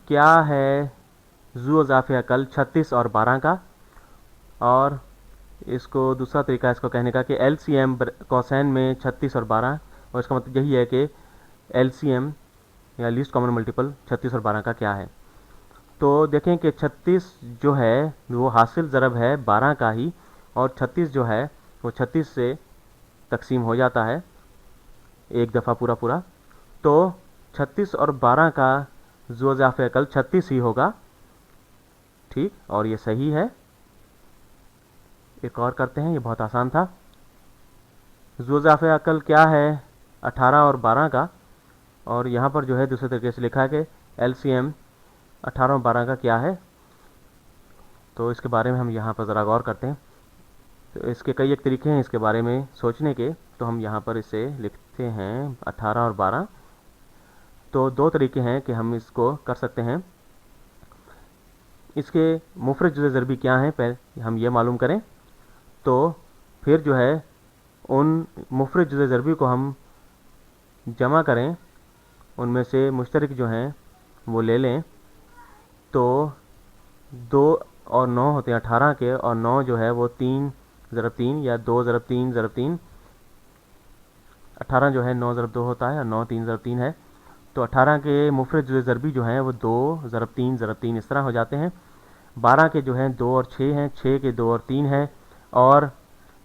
क्या है ज़ू इज़ाफ़े अकल 36 और 12 का। और इसको दूसरा तरीका है इसको कहने का कि LCM कोसाइन में 36 और 12, और इसका मतलब यही है कि LCM या लीस्ट कॉमन मल्टीपल 36 और 12 का क्या है। तो देखें कि 36 जो है वो हासिल ज़रब है 12 का ही, और 36 जो है वो 36 से तकसीम हो जाता है एक दफ़ा पूरा पूरा। तो 36 और 12 का ज़ू इज़ाफ़े अकल 36 ही होगा, ठीक, और ये सही है। एक और करते हैं, ये बहुत आसान था। ज़ू इज़ाफ़े अकल क्या है 18 और 12 का, और यहाँ पर जो है दूसरे तरीके से लिखा है कि LCM 18 और 12 का क्या है। तो इसके बारे में हम यहाँ पर ज़रा गौर करते हैं। तो इसके कई एक तरीके हैं इसके बारे में सोचने के, तो हम यहाँ पर इसे लिखते हैं 18 और 12। तो दो तरीके हैं कि हम इसको कर सकते हैं। इसके मुफरद जुज़े ज़रबी क्या हैं पहले हम ये मालूम करें, तो फिर जो है उन मुफरद जुज़े ज़रबी को हम जमा करें, उनमें से मुश्तरक जो हैं वो ले लें। तो 2 और 9 होते हैं 18 के, और 9 जो है वो 3 ज़रब 3 या 2 ज़रब 3 ज़रब 3। 18 जो है 9 ज़रब 2 होता है, और 9 3 ज़रब 3 है। तो 18 के मुफरद जुज़े ज़रबी जो हैं वो 2 ज़रब 3 ज़रब 3 इस तरह हो जाते हैं। 12 के जो हैं 2 और 6 हैं, 6 के 2 और 3 हैं, और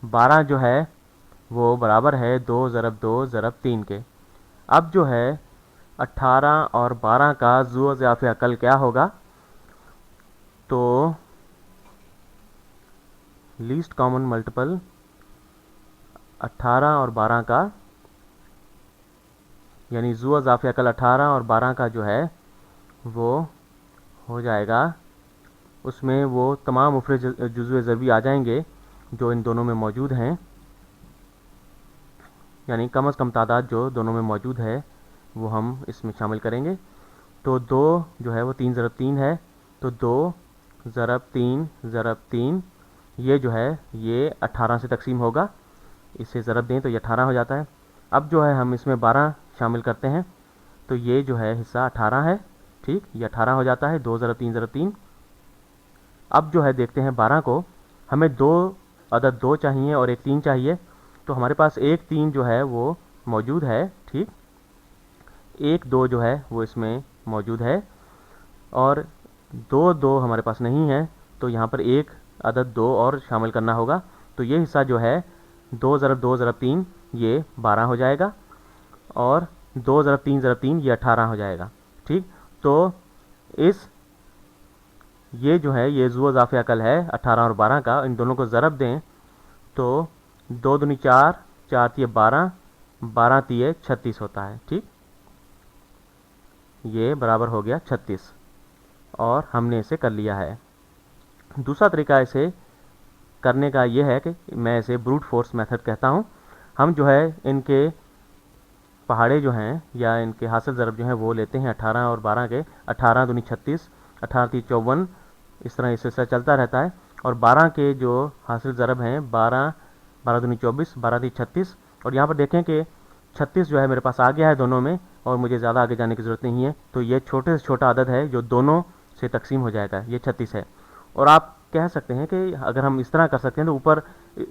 12 जो है वो बराबर है 2 ज़रब 2 ज़रब 3 के। अब जो है 18 और 12 का ज़ू इज़ाफ़े अकल क्या होगा, तो लीस्ट कॉमन मल्टीपल 18 और 12 का, यानी ज़ू इज़ाफ़े अकल 18 और 12 का जो है वो हो जाएगा, उसमें वो तमाम मुफरद जुज़वे ज़रबी आ जाएंगे जो इन दोनों में मौजूद हैं, यानी कम अज़ कम तादाद जो दोनों में मौजूद है वो हम इसमें शामिल करेंगे। तो 2 जो है वो 3 ज़रब 3 है, तो 2 ज़रब 3 ज़रब 3 ये जो है ये 18 से तकसीम होगा। इसे ज़रब दें तो ये 18 हो जाता है। अब जो है हम इसमें 12 शामिल करते हैं, तो ये जो है हिस्सा 18 है, ठीक, ये 18 हो जाता है। 2 ज़रब 3 ज़रब 3। अब जो है देखते हैं 12 को, हमें 2 अदद 2 चाहिए और एक 3 चाहिए। तो हमारे पास एक 3 जो है वो मौजूद है, ठीक, एक 2 जो है वो इसमें मौजूद है, और 2 2 हमारे पास नहीं है, तो यहाँ पर एक अदद 2 और शामिल करना होगा। तो ये हिस्सा जो है 2 ज़रब 2 ज़रब 3 ये 12 हो जाएगा, और 2 ज़रब 3 ज़रब 3 ये 18 हो जाएगा, ठीक। तो इस ये जो है ये ज़ू इज़ाफ़े अकल है 18 और 12 का, इन दोनों को ज़रब दें तो 2 दूनी 4, 4 तिये 12, 12 तिये 36 होता है, ठीक, ये बराबर हो गया 36, और हमने इसे कर लिया है। दूसरा तरीका इसे करने का ये है कि मैं इसे ब्रूट फोर्स मेथड कहता हूँ। हम जो है इनके पहाड़े जो हैं या इनके हासिल ज़रब जो हैं वो लेते हैं 18 और 12 के। 18 दूनी 36, 18 ती 54, इस तरह इस सिलसिला चलता रहता है। और 12 के जो हासिल ज़रब हैं 12, 12 दूनी 24, 12 ती 36, और यहाँ पर देखें कि 36 जो है मेरे पास आ गया है दोनों में, और मुझे ज़्यादा आगे जाने की ज़रूरत नहीं है। तो ये छोटे से छोटा अदद है जो दोनों से तकसीम हो जाएगा, ये 36 है। और आप कह सकते हैं कि अगर हम इस तरह कर सकते हैं तो ऊपर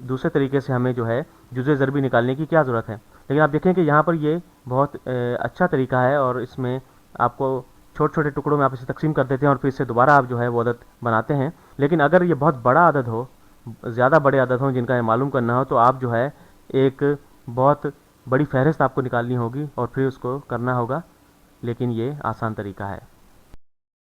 दूसरे तरीके से हमें जो है जुज़े ज़रबी निकालने की क्या ज़रूरत है। लेकिन आप देखें कि यहाँ पर ये बहुत अच्छा तरीका है, और इसमें आपको छोटे छोटे टुकड़ों में आप इसे तकसीम कर देते हैं और फिर से दोबारा आप जो है वो अदद बनाते हैं। लेकिन अगर ये बहुत बड़ा अदद हो, ज़्यादा बड़े अदद हों जिनका ये मालूम करना हो, तो आप जो है एक बहुत बड़ी फहरिस्त आपको निकालनी होगी और फिर उसको करना होगा, लेकिन ये आसान तरीका है।